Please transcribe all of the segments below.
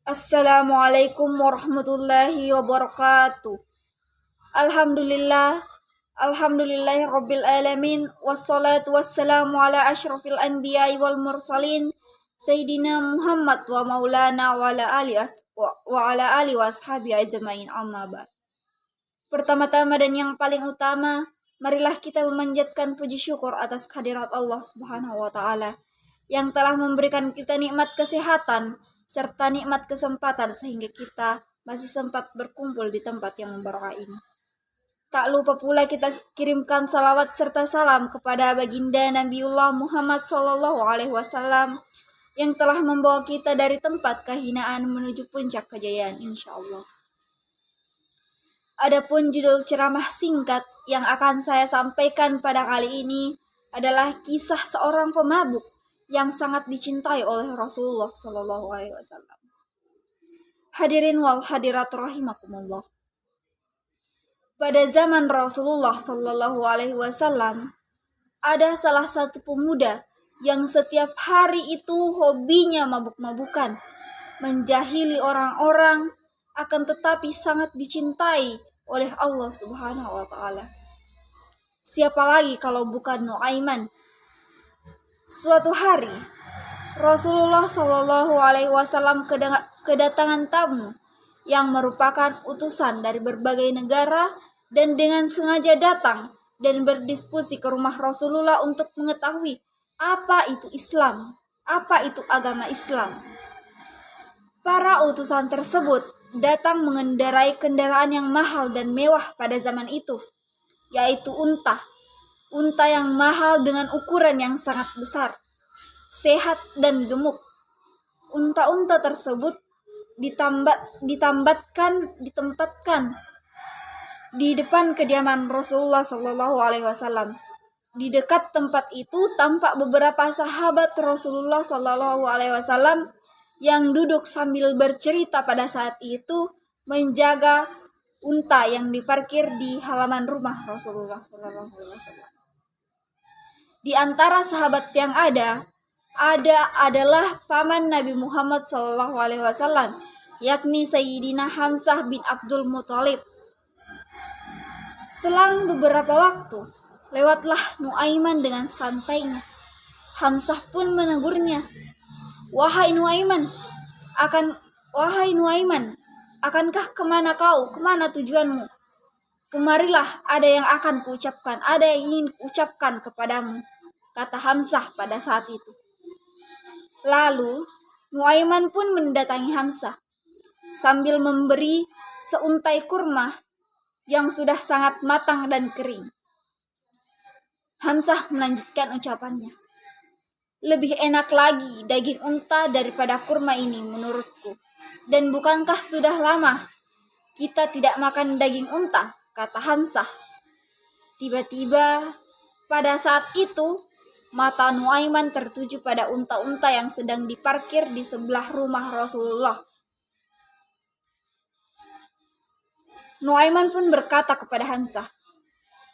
Assalamualaikum warahmatullahi wabarakatuh. Alhamdulillah, alhamdulillahi rabbil alamin, wassalatu wassalamu ala asyrafil anbiya'i wal mursalin, Sayyidina Muhammad wa maulana wa ala ali wa ashabi ajmain, amma ba'd. Pertama-tama dan yang paling utama, marilah kita memanjatkan puji syukur atas kehadirat Allah Subhanahu wa taala yang telah memberikan kita nikmat kesehatan serta nikmat kesempatan sehingga kita masih sempat berkumpul di tempat yang membarokah ini. Tak lupa pula kita kirimkan salawat serta salam kepada baginda Nabiullah Muhammad SAW yang telah membawa kita dari tempat kehinaan menuju puncak kejayaan insyaallah. Adapun judul ceramah singkat yang akan saya sampaikan pada kali ini adalah kisah seorang pemabuk yang sangat dicintai oleh Rasulullah SAW. Hadirin wal hadirat rahimakumullah. Pada zaman Rasulullah SAW, ada salah satu pemuda yang setiap hari itu hobinya mabuk-mabukan, menjahili orang-orang, akan tetapi sangat dicintai oleh Allah Subhanahu wa taala. Siapa lagi kalau bukan Nuaiman? Suatu hari, Rasulullah SAW kedatangan tamu yang merupakan utusan dari berbagai negara dan dengan sengaja datang dan berdiskusi ke rumah Rasulullah untuk mengetahui apa itu Islam, apa itu agama Islam. Para utusan tersebut datang mengendarai kendaraan yang mahal dan mewah pada zaman itu, yaitu unta. Unta yang mahal dengan ukuran yang sangat besar, sehat dan gemuk. Unta-unta tersebut ditempatkan di depan kediaman Rasulullah SAW. Di dekat tempat itu tampak beberapa sahabat Rasulullah SAW yang duduk sambil bercerita pada saat itu menjaga unta yang diparkir di halaman rumah Rasulullah SAW. Di antara sahabat yang ada adalah paman Nabi Muhammad SAW, yakni Sayyidina Hamzah bin Abdul Muthalib. Selang beberapa waktu, lewatlah Nuaiman dengan santainya. Hamzah pun menegurnya, Wahai Nuaiman, akankah kemana kau? Kemana tujuanmu? Kemarilah, ada yang akan kuucapkan, ada yang ingin kuucapkan kepadamu, kata Hamzah pada saat itu. Lalu, Nuaiman pun mendatangi Hamzah sambil memberi seuntai kurma yang sudah sangat matang dan kering. Hamzah melanjutkan ucapannya, Lebih enak lagi daging unta daripada kurma ini menurutku. Dan bukankah sudah lama kita tidak makan daging unta, kata Hamzah. Tiba-tiba pada saat itu mata Nuaiman tertuju pada unta-unta yang sedang diparkir di sebelah rumah Rasulullah. Nuaiman pun berkata kepada Hamzah,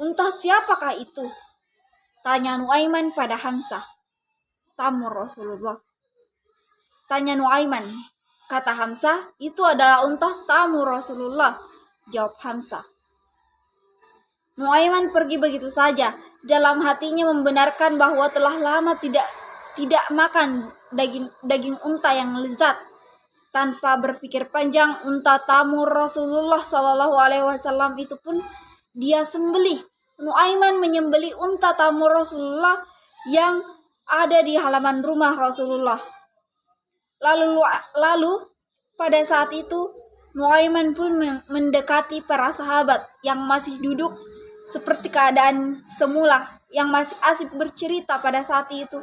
Unta siapakah itu? Tanya Nuaiman pada Hamzah. Tamu Rasulullah. Tanya Nuaiman. Kata Hamzah, itu adalah unta tamu Rasulullah. Jawab Hamzah. Nuaiman pergi begitu saja. Dalam hatinya membenarkan bahwa telah lama tidak makan daging unta yang lezat. Tanpa berpikir panjang, unta tamu Rasulullah SAW itu pun dia sembelih. Nuaiman menyembelih unta tamu Rasulullah yang ada di halaman rumah Rasulullah. Lalu pada saat itu Nuaiman pun mendekati para sahabat yang masih duduk seperti keadaan semula, yang masih asik bercerita pada saat itu.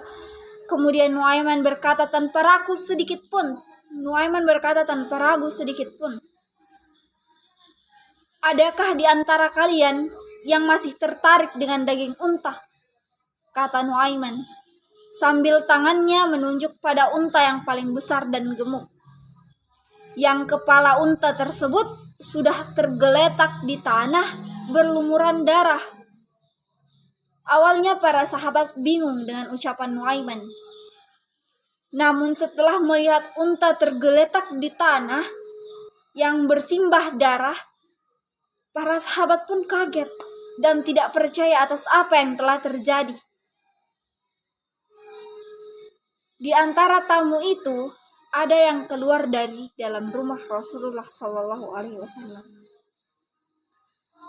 Kemudian Nuaiman berkata tanpa ragu sedikit pun, Adakah di antara kalian yang masih tertarik dengan daging unta? Kata Nuaiman, sambil tangannya menunjuk pada unta yang paling besar dan gemuk. Yang kepala unta tersebut sudah tergeletak di tanah berlumuran darah. Awalnya para sahabat bingung dengan ucapan Nuaiman. Namun setelah melihat unta tergeletak di tanah yang bersimbah darah, para sahabat pun kaget dan tidak percaya atas apa yang telah terjadi. Di antara tamu itu ada yang keluar dari dalam rumah Rasulullah SAW.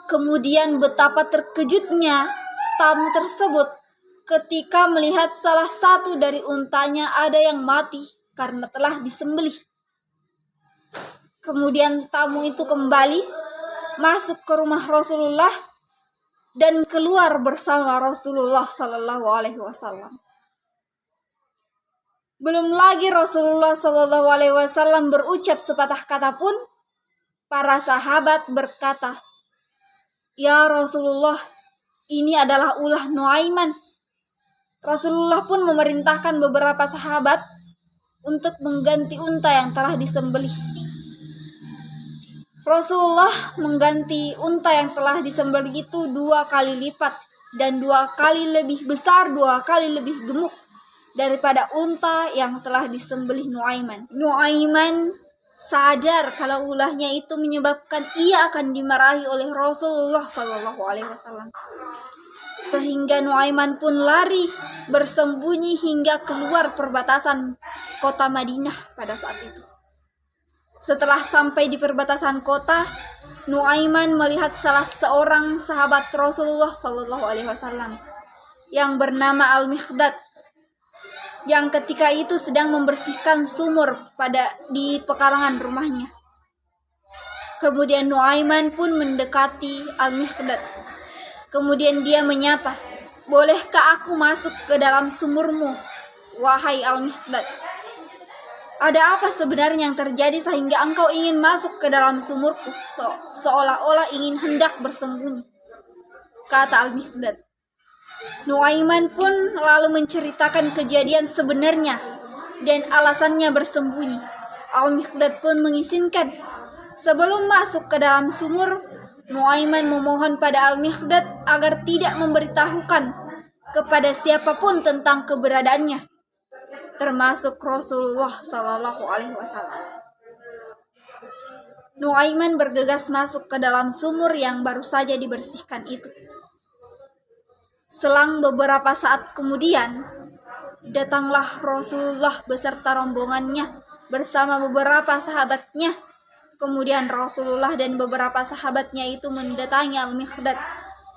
Kemudian betapa terkejutnya tamu tersebut ketika melihat salah satu dari untanya ada yang mati karena telah disembelih. Kemudian tamu itu kembali masuk ke rumah Rasulullah dan keluar bersama Rasulullah SAW. Belum lagi Rasulullah SAW berucap sepatah kata pun, para sahabat berkata, "Ya Rasulullah, ini adalah ulah Nuaiman." Rasulullah pun memerintahkan beberapa sahabat untuk mengganti unta yang telah disembelih. Rasulullah mengganti unta yang telah disembelih itu 2 kali lipat dan 2 kali lebih besar, 2 kali lebih gemuk daripada unta yang telah disembelih Nuaiman. Nuaiman sadar kalau ulahnya itu menyebabkan ia akan dimarahi oleh Rasulullah SAW. Sehingga Nuaiman pun lari bersembunyi hingga keluar perbatasan kota Madinah pada saat itu. Setelah sampai di perbatasan kota, Nuaiman melihat salah seorang sahabat Rasulullah SAW yang bernama Al-Miqdad, yang ketika itu sedang membersihkan sumur di pekarangan rumahnya. Kemudian Nuaiman pun mendekati Al-Miqdad. Kemudian dia menyapa, "Bolehkah aku masuk ke dalam sumurmu, wahai Al-Miqdad? Ada apa sebenarnya yang terjadi sehingga engkau ingin masuk ke dalam sumurku seolah-olah ingin hendak bersembunyi?" kata Al-Miqdad. Nuaiman pun lalu menceritakan kejadian sebenarnya dan alasannya bersembunyi. Al-Miqdad pun mengizinkan. Sebelum masuk ke dalam sumur, Nuaiman memohon pada Al-Miqdad agar tidak memberitahukan kepada siapapun tentang keberadaannya, termasuk Rasulullah SAW. Nuaiman bergegas masuk ke dalam sumur yang baru saja dibersihkan itu. Selang beberapa saat kemudian, datanglah Rasulullah beserta rombongannya bersama beberapa sahabatnya. Kemudian Rasulullah dan beberapa sahabatnya itu mendatangi Al-Miqdad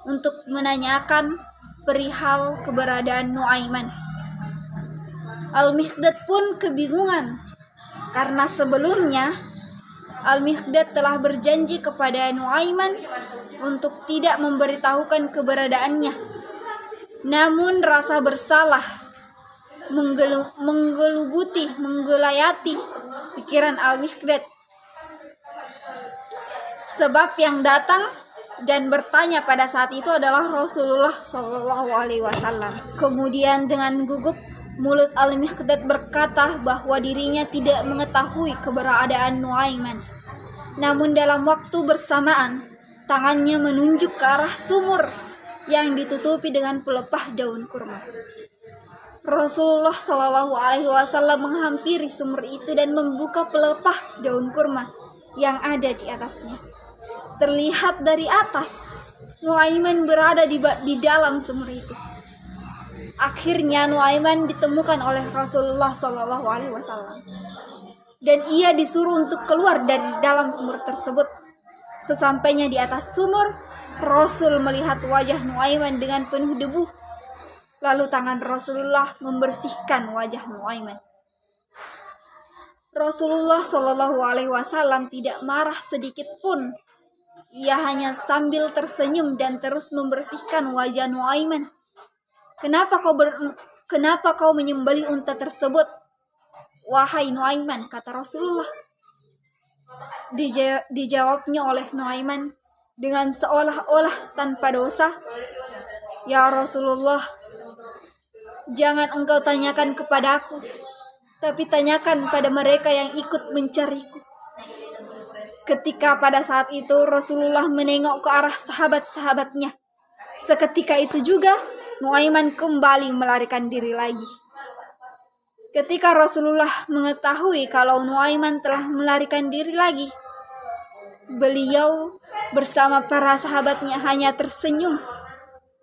untuk menanyakan perihal keberadaan Nuaiman. Al-Miqdad pun kebingungan karena sebelumnya Al-Miqdad telah berjanji kepada Nuaiman untuk tidak memberitahukan keberadaannya. Namun rasa bersalah menggelayati pikiran Al-Miqdad. Sebab yang datang dan bertanya pada saat itu adalah Rasulullah SAW. Kemudian dengan gugup mulut Al-Miqdad berkata bahwa dirinya tidak mengetahui keberadaan Nuaiman. Namun dalam waktu bersamaan, tangannya menunjuk ke arah sumur yang ditutupi dengan pelepah daun kurma. Rasulullah SAW menghampiri sumur itu dan membuka pelepah daun kurma yang ada di atasnya. Terlihat dari atas, Nuaiman berada di dalam sumur itu. Akhirnya Nuaiman ditemukan oleh Rasulullah SAW dan ia disuruh untuk keluar dari dalam sumur tersebut. Sesampainya di atas sumur, Rasul melihat wajah Nuaiman dengan penuh debu. Lalu tangan Rasulullah membersihkan wajah Nuaiman. Rasulullah SAW tidak marah sedikit pun. Ia hanya sambil tersenyum dan terus membersihkan wajah Nuaiman. Kenapa kau menyembelih unta tersebut, wahai Nuaiman?" kata Rasulullah. Dijawabnya oleh Nuaiman dengan seolah-olah tanpa dosa, "Ya Rasulullah, jangan engkau tanyakan kepadaku, tapi tanyakan pada mereka yang ikut mencariku." Ketika pada saat itu Rasulullah menengok ke arah sahabat-sahabatnya. Seketika itu juga Nuaiman kembali melarikan diri lagi. Ketika Rasulullah mengetahui kalau Nuaiman telah melarikan diri lagi, beliau bersama para sahabatnya hanya tersenyum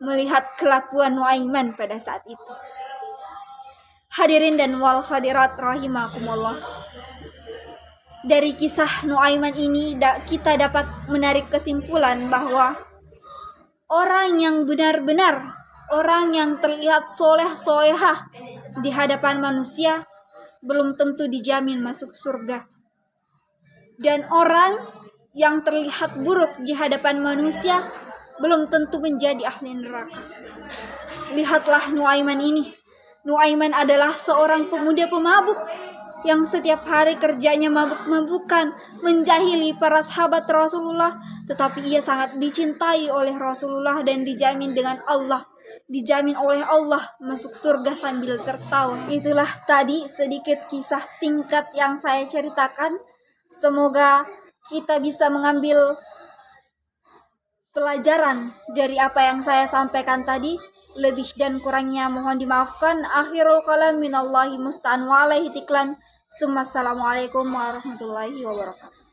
melihat kelakuan Nuaiman pada saat itu. Hadirin dan wal hadirat rahimakumullah. Dari kisah Nuaiman ini kita dapat menarik kesimpulan bahwa orang yang benar-benar, orang yang terlihat soleh-solehah di hadapan manusia belum tentu dijamin masuk surga. Dan orang yang terlihat buruk di hadapan manusia belum tentu menjadi ahli neraka. Lihatlah Nuaiman ini. Nuaiman adalah seorang pemuda pemabuk yang setiap hari kerjanya mabuk-mabukan, menjahili para sahabat Rasulullah, tetapi ia sangat dicintai oleh Rasulullah dan dijamin dengan Allah, dijamin oleh Allah masuk surga sambil tertawa. Itulah tadi sedikit kisah singkat yang saya ceritakan. Semoga kita bisa mengambil pelajaran dari apa yang saya sampaikan tadi. Lebih dan kurangnya mohon dimaafkan. Akhirul kalam minallahi musta'an wa alaihi tiklan. Assalamualaikum warahmatullahi wabarakatuh.